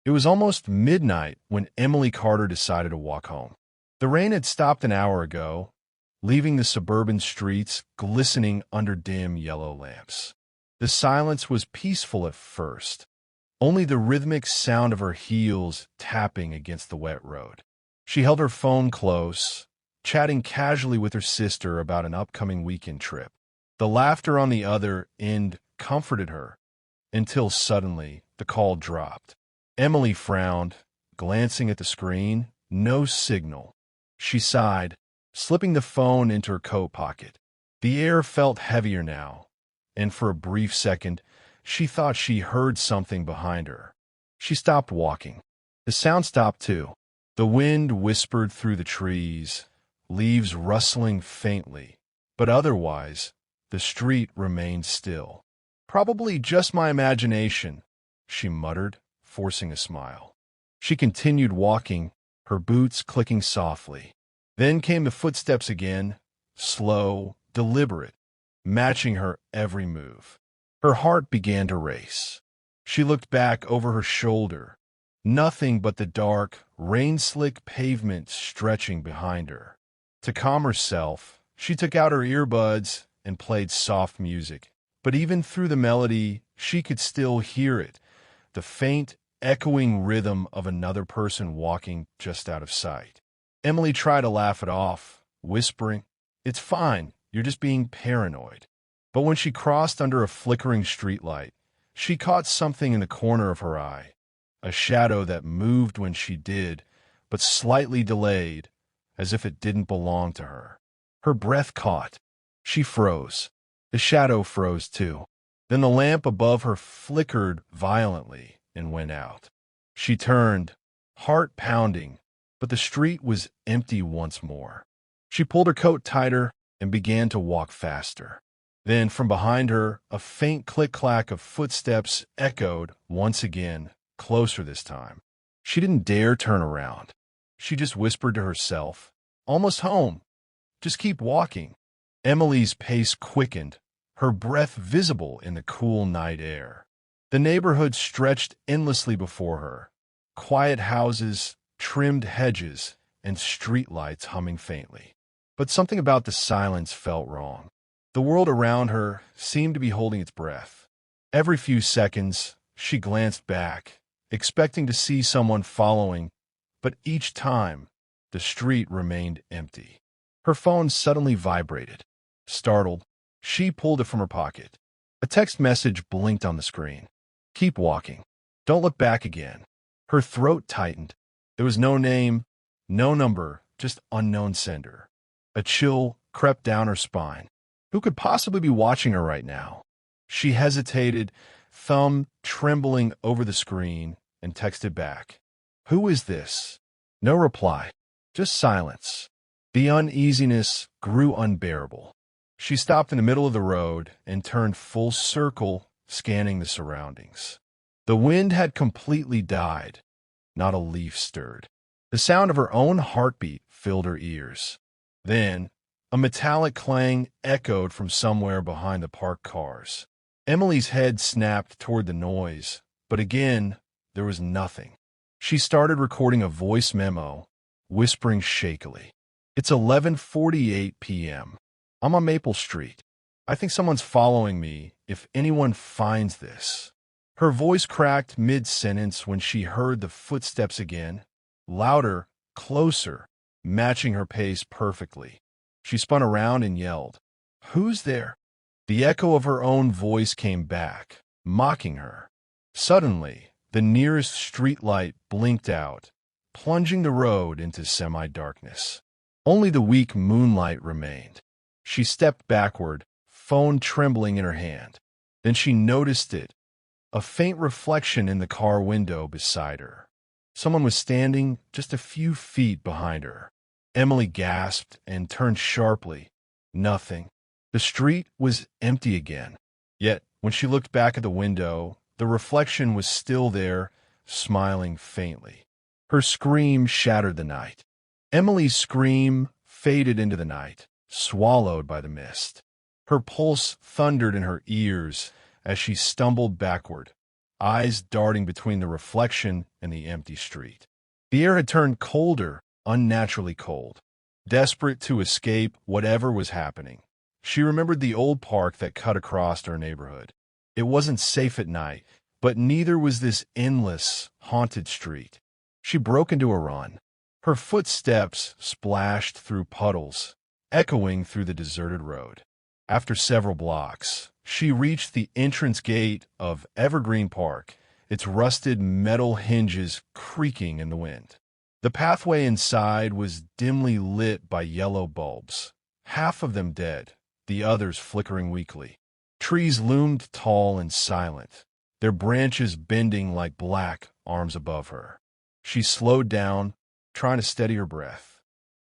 It was almost midnight when Emily Carter decided to walk home. The rain had stopped an hour ago, leaving the suburban streets glistening under dim yellow lamps. The silence was peaceful at first, only the rhythmic sound of her heels tapping against the wet road. She held her phone close, chatting casually with her sister about an upcoming weekend trip. The laughter on the other end comforted her, until suddenly the call dropped. Emily frowned, glancing at the screen. No signal. She sighed, slipping the phone into her coat pocket. The air felt heavier now, and for a brief second, she thought she heard something behind her. She stopped walking. The sound stopped too. The wind whispered through the trees, leaves rustling faintly, but otherwise, the street remained still. "Probably just my imagination," she muttered, forcing a smile. She continued walking, her boots clicking softly. Then came the footsteps again, slow, deliberate, matching her every move. Her heart began to race. She looked back over her shoulder, nothing but the dark, rain-slick pavement stretching behind her. To calm herself, she took out her earbuds and played soft music. But even through the melody, she could still hear it, the faint, echoing rhythm of another person walking just out of sight. Emily tried to laugh it off, whispering, "It's fine, you're just being paranoid." But when she crossed under a flickering streetlight, she caught something in the corner of her eye, a shadow that moved when she did, but slightly delayed, as if it didn't belong to her. Her breath caught. She froze. The shadow froze too. Then the lamp above her flickered violently and went out. She turned, heart pounding, but the street was empty once more. She pulled her coat tighter and began to walk faster. Then from behind her, a faint click-clack of footsteps echoed once again, closer this time. She didn't dare turn around. She just whispered to herself, "Almost home. Just keep walking." Emily's pace quickened, her breath visible in the cool night air. The neighborhood stretched endlessly before her, quiet houses, trimmed hedges, and streetlights humming faintly. But something about the silence felt wrong. The world around her seemed to be holding its breath. Every few seconds, she glanced back, expecting to see someone following, but each time, the street remained empty. Her phone suddenly vibrated. Startled, she pulled it from her pocket. A text message blinked on the screen. "Keep walking. Don't look back again." Her throat tightened. There was no name, no number, just unknown sender. A chill crept down her spine. Who could possibly be watching her right now? She hesitated, thumb trembling over the screen, and texted back. "Who is this?" No reply, just silence. The uneasiness grew unbearable. She stopped in the middle of the road and turned full circle, scanning the surroundings. The wind had completely died. Not a leaf stirred. The sound of her own heartbeat filled her ears. Then, a metallic clang echoed from somewhere behind the parked cars. Emily's head snapped toward the noise, but again, there was nothing. She started recording a voice memo, whispering shakily. "It's 11:48 p.m. I'm on Maple Street. I think someone's following me if anyone finds this." Her voice cracked mid-sentence when she heard the footsteps again, louder, closer, matching her pace perfectly. She spun around and yelled, "Who's there?" The echo of her own voice came back, mocking her. Suddenly, the nearest streetlight blinked out, plunging the road into semi-darkness. Only the weak moonlight remained. She stepped backward, phone trembling in her hand. Then she noticed it, a faint reflection in the car window beside her. Someone was standing just a few feet behind her. Emily gasped and turned sharply. Nothing. The street was empty again. Yet, when she looked back at the window, the reflection was still there, smiling faintly. Her scream shattered the night. Emily's scream faded into the night, swallowed by the mist. Her pulse thundered in her ears as she stumbled backward, eyes darting between the reflection and the empty street. The air had turned colder, unnaturally cold. Desperate to escape whatever was happening, she remembered the old park that cut across her neighborhood. It wasn't safe at night, but neither was this endless, haunted street. She broke into a run. Her footsteps splashed through puddles, echoing through the deserted road. After several blocks, she reached the entrance gate of Evergreen Park, its rusted metal hinges creaking in the wind. The pathway inside was dimly lit by yellow bulbs, half of them dead, the others flickering weakly. Trees loomed tall and silent, their branches bending like black arms above her. She slowed down, trying to steady her breath.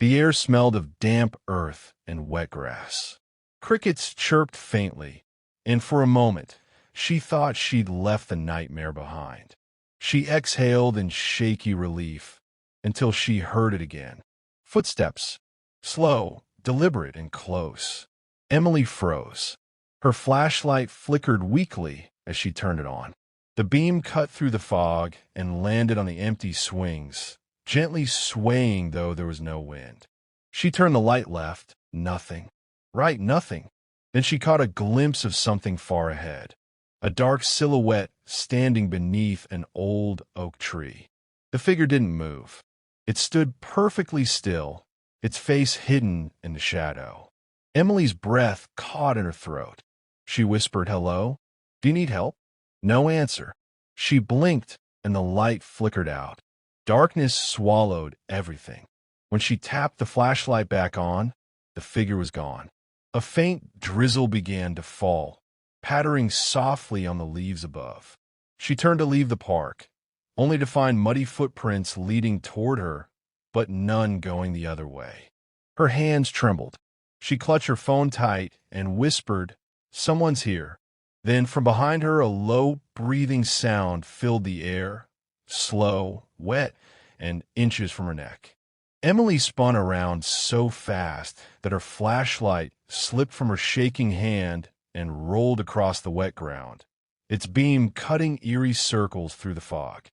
The air smelled of damp earth and wet grass. Crickets chirped faintly, and for a moment, she thought she'd left the nightmare behind. She exhaled in shaky relief until she heard it again. Footsteps, slow, deliberate, and close. Emily froze. Her flashlight flickered weakly as she turned it on. The beam cut through the fog and landed on the empty swings, gently swaying though there was no wind. She turned the light left. Nothing. Right, nothing. Then she caught a glimpse of something far ahead. A dark silhouette standing beneath an old oak tree. The figure didn't move. It stood perfectly still, its face hidden in the shadow. Emily's breath caught in her throat. She whispered, "Hello? Do you need help?" No answer. She blinked, and the light flickered out. Darkness swallowed everything. When she tapped the flashlight back on, the figure was gone. A faint drizzle began to fall, pattering softly on the leaves above. She turned to leave the park, only to find muddy footprints leading toward her, but none going the other way. Her hands trembled. She clutched her phone tight and whispered, "Someone's here." Then from behind her a low, breathing sound filled the air, slow, wet, and inches from her neck. Emily spun around so fast that her flashlight slipped from her shaking hand and rolled across the wet ground, its beam cutting eerie circles through the fog.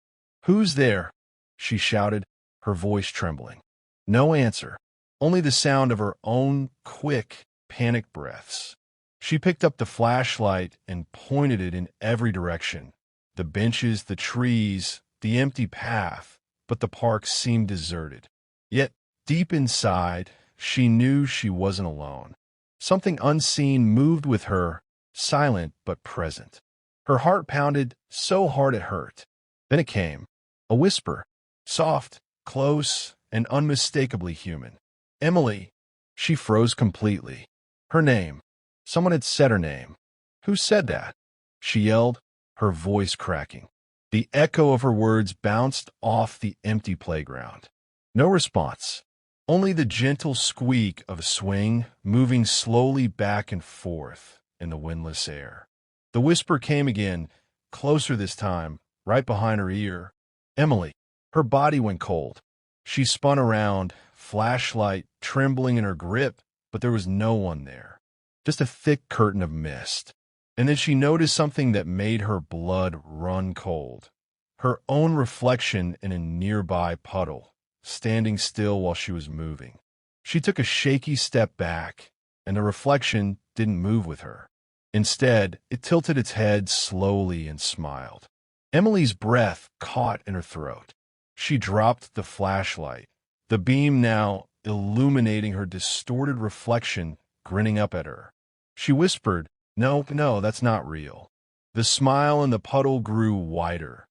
"Who's there?" she shouted, her voice trembling. No answer, only the sound of her own quick, panicked breaths. She picked up the flashlight and pointed it in every direction. The benches, the trees, the empty path, but the park seemed deserted. Yet, deep inside, she knew she wasn't alone. Something unseen moved with her, silent but present. Her heart pounded so hard it hurt. Then it came, a whisper, soft, close, and unmistakably human. "Emily." She froze completely. Her name. Someone had said her name. Who said that? She yelled, her voice cracking. The echo of her words bounced off the empty playground. No response, only the gentle squeak of a swing moving slowly back and forth in the windless air. The whisper came again, closer this time, right behind her ear. "Emily." Her body went cold. She spun around, flashlight trembling in her grip, but there was no one there. Just a thick curtain of mist. And then she noticed something that made her blood run cold. Her own reflection in a nearby puddle, standing still while she was moving. She took a shaky step back, and the reflection didn't move with her. Instead, it tilted its head slowly and smiled. Emily's breath caught in her throat. She dropped the flashlight, the beam now illuminating her distorted reflection grinning up at her. She whispered, No, that's not real." The smile in the puddle grew wider,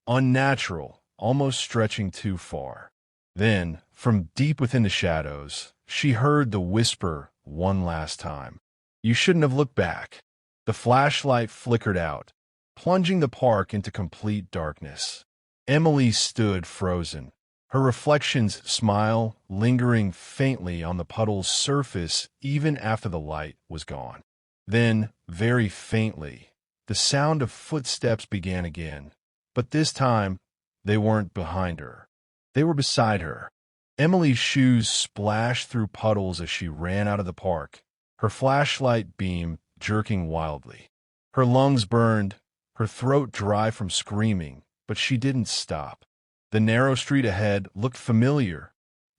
unnatural, almost stretching too far. Then, from deep within the shadows, she heard the whisper one last time. "You shouldn't have looked back." The flashlight flickered out, plunging the park into complete darkness. Emily stood frozen, her reflection's smile lingering faintly on the puddle's surface even after the light was gone. Then, very faintly, the sound of footsteps began again, but this time they weren't behind her. They were beside her. Emily's shoes splashed through puddles as she ran out of the park, her flashlight beam jerking wildly. Her lungs burned, her throat dry from screaming, but she didn't stop. The narrow street ahead looked familiar.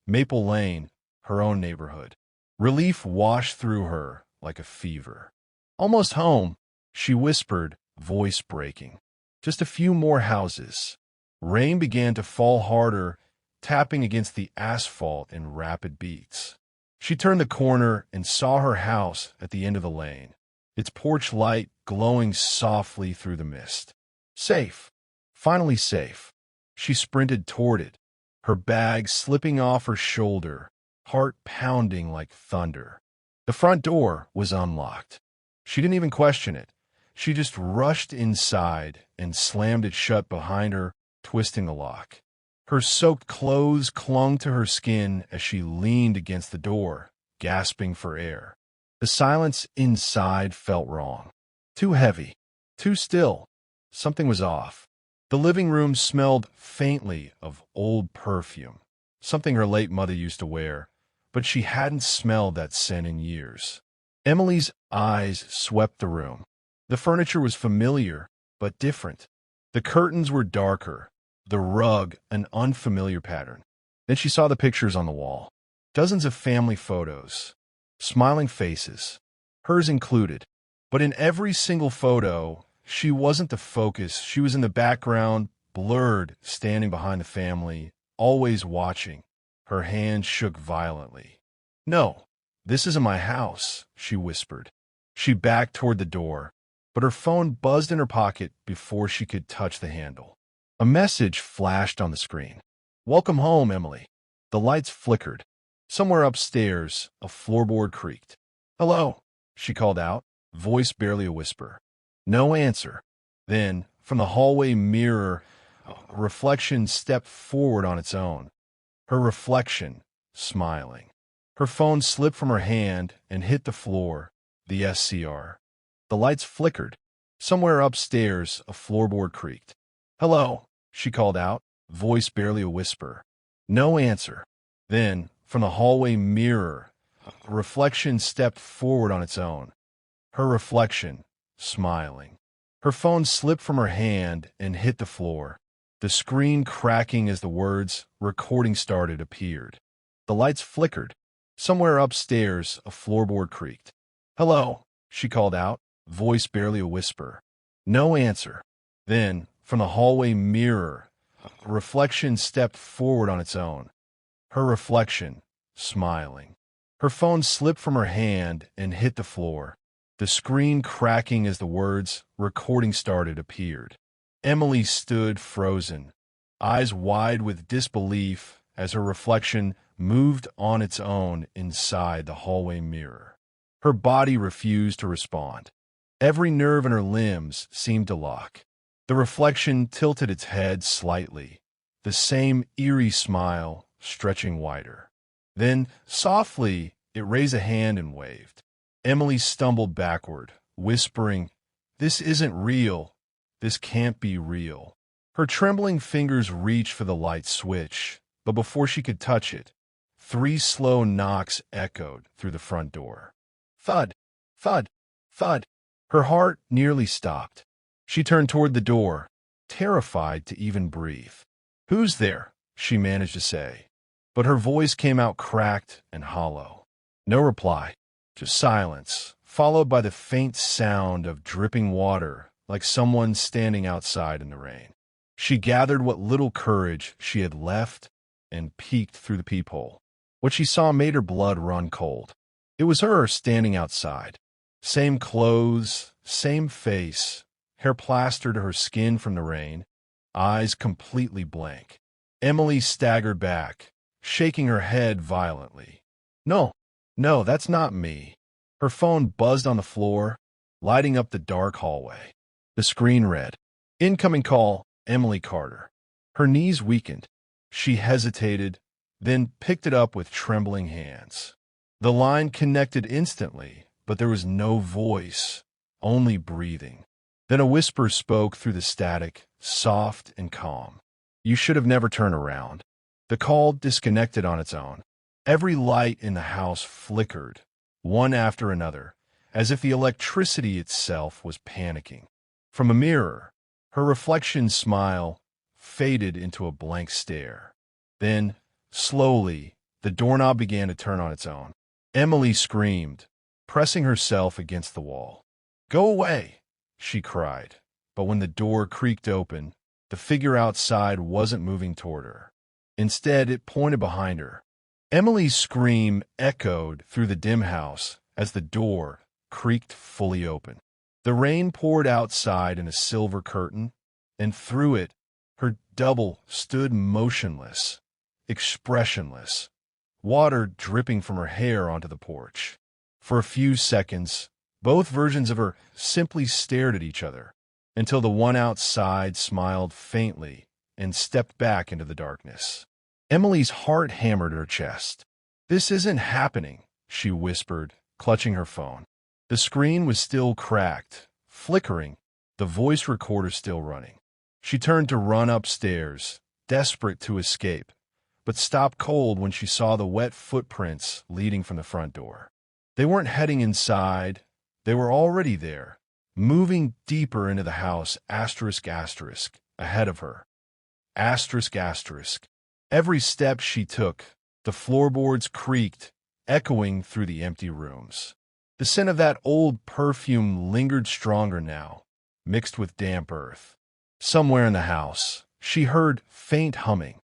Maple Lane, her own neighborhood. Relief washed through her like a fever. Almost home, she whispered, voice breaking. Just a few more houses. Rain began to fall harder, tapping against the asphalt in rapid beats. She turned the corner and saw her house at the end of the lane, its porch light glowing softly through the mist. Safe. Finally safe. She sprinted toward it, her bag slipping off her shoulder, heart pounding like thunder. The front door was unlocked. She didn't even question it. She just rushed inside and slammed it shut behind her, twisting the lock. Her soaked clothes clung to her skin as she leaned against the door, gasping for air. The silence inside felt wrong. Too heavy. Too still. Something was off. The living room smelled faintly of old perfume, something her late mother used to wear, but she hadn't smelled that scent in years. Emily's eyes swept the room. The furniture was familiar, but different. The curtains were darker, the rug an unfamiliar pattern. Then she saw the pictures on the wall. Dozens of family photos. Smiling faces. Hers included. But in every single photo, she wasn't the focus. She was in the background, blurred, standing behind the family, always watching. Her hand shook violently. "No, this isn't my house," she whispered. She backed toward the door, but her phone buzzed in her pocket before she could touch the handle. A message flashed on the screen. "Welcome home, Emily." The lights flickered. Somewhere upstairs, a floorboard creaked. "Hello," she called out, voice barely a whisper. No answer. Then, from the hallway mirror, a reflection stepped forward on its own. Her reflection, smiling. Her phone slipped from her hand and hit the floor, the SCR. The lights flickered. Somewhere upstairs, a floorboard creaked. "Hello," she called out, voice barely a whisper. No answer. Then, from the hallway mirror, a reflection stepped forward on its own. Her reflection, smiling. Her phone slipped from her hand and hit the floor. The screen cracking as the words, "Recording started," appeared. The lights flickered. Somewhere upstairs, a floorboard creaked. "Hello," she called out, voice barely a whisper. No answer. Then, from the hallway mirror, a reflection stepped forward on its own. Her reflection, smiling. Her phone slipped from her hand and hit the floor. The screen cracking as the words, "Recording started," appeared. Emily stood frozen, eyes wide with disbelief as her reflection moved on its own inside the hallway mirror. Her body refused to respond. Every nerve in her limbs seemed to lock. The reflection tilted its head slightly, the same eerie smile stretching wider. Then, softly, it raised a hand and waved. Emily stumbled backward, whispering, "This isn't real. This can't be real." Her trembling fingers reached for the light switch, but before she could touch it, 3 slow knocks echoed through the front door. Thud, thud, thud. Her heart nearly stopped. She turned toward the door, terrified to even breathe. "Who's there?" she managed to say, but her voice came out cracked and hollow. No reply. Just silence, followed by the faint sound of dripping water, like someone standing outside in the rain. She gathered what little courage she had left and peeked through the peephole. What she saw made her blood run cold. It was her standing outside. Same clothes, same face, hair plastered to her skin from the rain, eyes completely blank. Emily staggered back, shaking her head violently. "No, no, that's not me." Her phone buzzed on the floor, lighting up the dark hallway. The screen read, "Incoming call, Emily Carter." Her knees weakened. She hesitated, then picked it up with trembling hands. The line connected instantly, but there was no voice, only breathing. Then a whisper spoke through the static, soft and calm. "You should have never turned around." The call disconnected on its own. Every light in the house flickered, one after another, as if the electricity itself was panicking. From a mirror, her reflection's smile faded into a blank stare. Then, slowly, the doorknob began to turn on its own. Emily screamed, pressing herself against the wall. "Go away!" she cried. But when the door creaked open, the figure outside wasn't moving toward her. Instead, it pointed behind her. Emily's scream echoed through the dim house as the door creaked fully open. The rain poured outside in a silver curtain, and through it, her double stood motionless, expressionless, water dripping from her hair onto the porch. For a few seconds, both versions of her simply stared at each other, until the one outside smiled faintly and stepped back into the darkness. Emily's heart hammered her chest. "This isn't happening," she whispered, clutching her phone. The screen was still cracked, flickering, the voice recorder still running. She turned to run upstairs, desperate to escape, but stopped cold when she saw the wet footprints leading from the front door. They weren't heading inside, they were already there, moving deeper into the house, ***, ahead of her. ***. Every step she took, the floorboards creaked, echoing through the empty rooms. The scent of that old perfume lingered stronger now, mixed with damp earth. Somewhere in the house, she heard faint humming,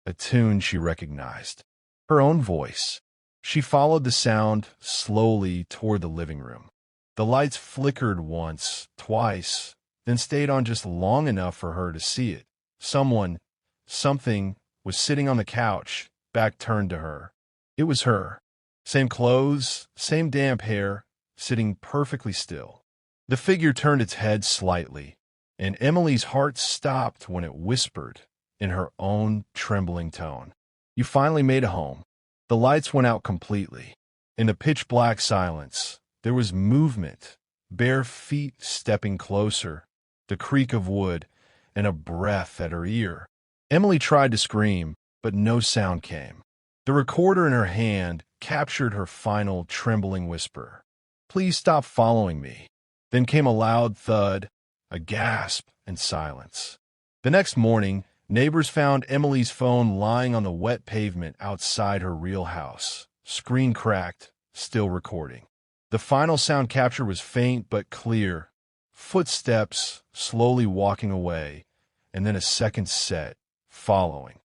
a tune she recognized. Her own voice. She followed the sound slowly toward the living room. The lights flickered once, twice, then stayed on just long enough for her to see it. Something was sitting on the couch, back turned to her. It was her. Same clothes, same damp hair, sitting perfectly still. The figure turned its head slightly, and Emily's heart stopped when it whispered, in her own trembling tone, "You finally made it home." The lights went out completely. In the pitch-black silence, there was movement, bare feet stepping closer, the creak of wood, and a breath at her ear. Emily tried to scream, but no sound came. The recorder in her hand captured her final trembling whisper, "Please stop following me." Then came a loud thud, a gasp, and silence. The next morning, neighbors found Emily's phone lying on the wet pavement outside her real house, screen cracked, still recording. The final sound capture was faint but clear, footsteps slowly walking away, and then a second set, following.